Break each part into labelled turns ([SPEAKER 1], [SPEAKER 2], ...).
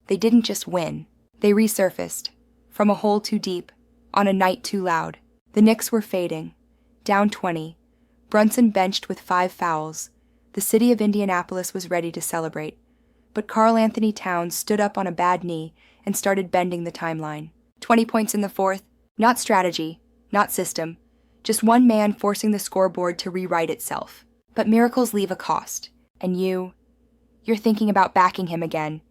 [SPEAKER 1] They didn't just win. They resurfaced, from a hole too deep, on a night too loud. The Knicks were fading. Down 20. Brunson benched with 5 fouls. The city of Indianapolis was ready to celebrate. But Karl Anthony Towns stood up on a bad knee and started bending the timeline. 20 points in the fourth. Not strategy, not system. Just one man forcing the scoreboard to rewrite itself. But miracles leave a cost. And you're thinking about backing him again.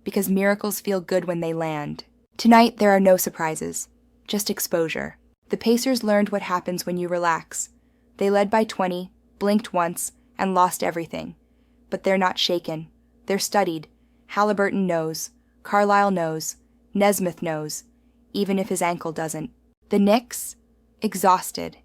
[SPEAKER 1] Because miracles feel good when they land. Tonight, there are no surprises. Just exposure. The Pacers learned what happens when you relax. They led by 20, blinked once, and lost everything. But they're not shaken. They're studied. Halliburton knows. Carlisle knows. Nesmith knows. Even if his ankle doesn't. The Knicks? Exhausted.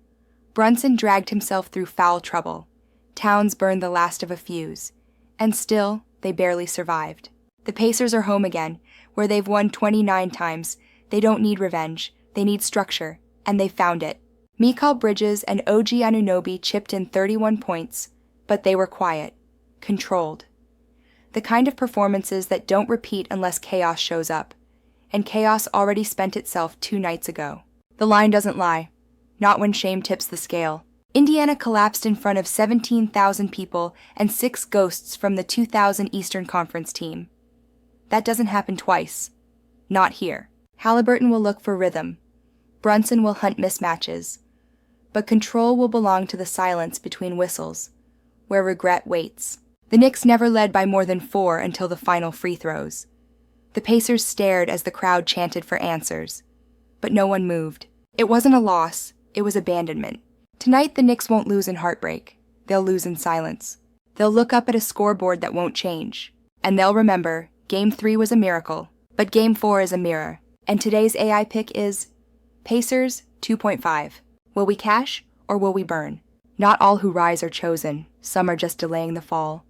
[SPEAKER 1] Brunson dragged himself through foul trouble. Towns burned the last of a fuse. And still, they barely survived. The Pacers are home again, where they've won 29 times. They don't need revenge. They need structure. And they found it. Mikal Bridges and OG Anunoby chipped in 31 points, but they were quiet. Controlled. The kind of performances that don't repeat unless chaos shows up. And chaos already spent itself 2 nights ago. The line doesn't lie. Not when shame tips the scale. Indiana collapsed in front of 17,000 people and 6 ghosts from the 2000 Eastern Conference team. That doesn't happen twice. Not here. Halliburton will look for rhythm. Brunson will hunt mismatches. But control will belong to the silence between whistles, where regret waits. The Knicks never led by more than 4 until the final free throws. The Pacers stared as the crowd chanted for answers. But no one moved. It wasn't a loss, it was abandonment. Tonight the Knicks won't lose in heartbreak. They'll lose in silence. They'll look up at a scoreboard that won't change. And they'll remember, Game 3 was a miracle, but Game 4 is a mirror. And today's AI pick is Pacers 2.5. Will we cash or will we burn? Not all who rise are chosen. Some are just delaying the fall.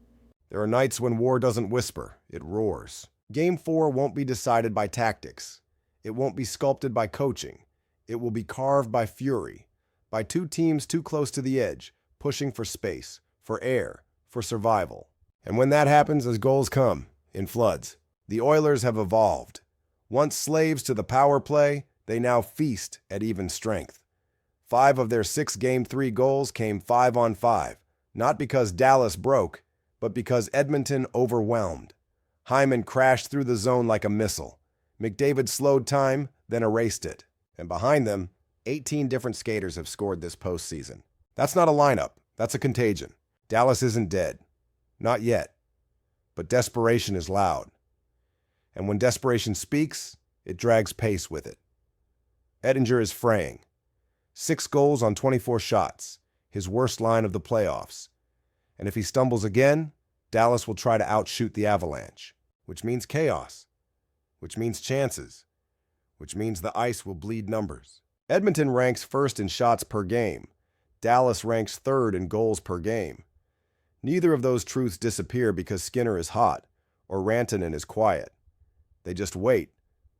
[SPEAKER 2] There are nights when war doesn't whisper, it roars. Game 4 won't be decided by tactics. It won't be sculpted by coaching. It will be carved by fury, by 2 teams too close to the edge, pushing for space, for air, for survival. And when that happens, as goals come, in floods, the Oilers have evolved. Once slaves to the power play, they now feast at even strength. 5 of their 6 Game 3 goals came 5-on-5, not because Dallas broke, but because Edmonton overwhelmed. Hyman crashed through the zone like a missile. McDavid slowed time, then erased it. And behind them, 18 different skaters have scored this postseason. That's not a lineup, that's a contagion. Dallas isn't dead. Not yet. But desperation is loud. And when desperation speaks, it drags pace with it. Ettinger is fraying. 6 goals on 24 shots, his worst line of the playoffs. And if he stumbles again, Dallas will try to outshoot the Avalanche, which means chaos, which means chances, which means the ice will bleed numbers. Edmonton ranks first in shots per game. Dallas ranks third in goals per game. Neither of those truths disappear because Skinner is hot or Rantanen is quiet. They just wait,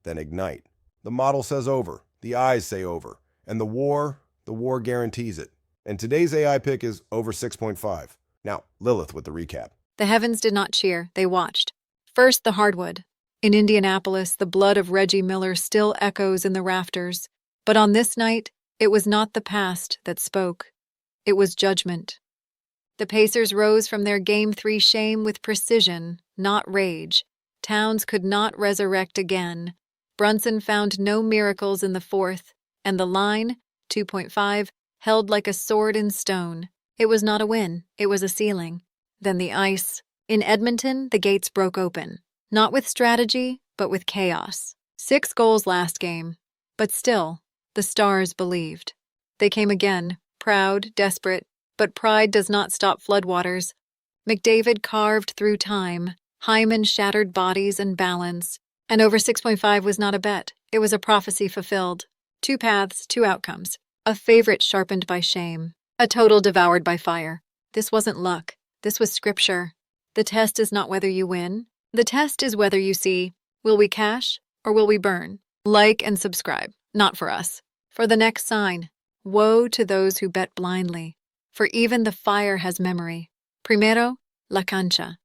[SPEAKER 2] then ignite. The model says over, the eyes say over, and the war guarantees it. And today's AI pick is over 6.5. Now, Lilith with the recap.
[SPEAKER 3] The heavens did not cheer, they watched. First, the hardwood. In Indianapolis, the blood of Reggie Miller still echoes in the rafters. But on this night, it was not the past that spoke. It was judgment. The Pacers rose from their Game 3 shame with precision, not rage. Towns could not resurrect again. Brunson found no miracles in the fourth, and the line, 2.5, held like a sword in stone. It was not a win, it was a ceiling. Then the ice. In Edmonton, the gates broke open. Not with strategy, but with chaos. 6 goals last game. But still, the Stars believed. They came again, proud, desperate, but pride does not stop floodwaters. McDavid carved through time. Hyman shattered bodies and balance. And over 6.5 was not a bet. It was a prophecy fulfilled. 2 paths, 2 outcomes. A favorite sharpened by shame. A total devoured by fire. This wasn't luck. This was scripture. The test is not whether you win. The test is whether you see, will we cash or will we burn? Like and subscribe. Not for us. For the next sign. Woe to those who bet blindly. For even the fire has memory. Primero, la cancha.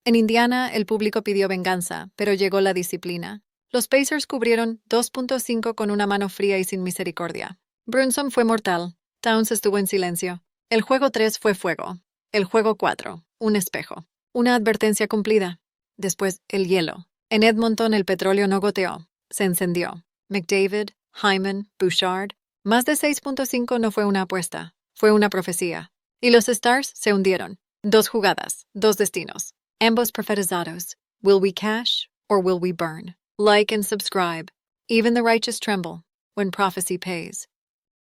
[SPEAKER 3] En Indiana, el público pidió venganza, pero llegó la disciplina. Los Pacers cubrieron 2.5 con una mano fría y sin misericordia. Brunson fue mortal. Towns estuvo en silencio. El juego 3 fue fuego. El juego 4, un espejo. Una advertencia cumplida. Después, el hielo. En Edmonton, el petróleo no goteó. Se encendió. McDavid, Hyman, Bouchard. Más de 6.5 no fue una apuesta. Fue una profecía. Y los Stars se hundieron. 2 jugadas, 2 destinos. Ambos profetizados. Will we cash or will we burn? Like and subscribe. Even the righteous tremble when prophecy pays.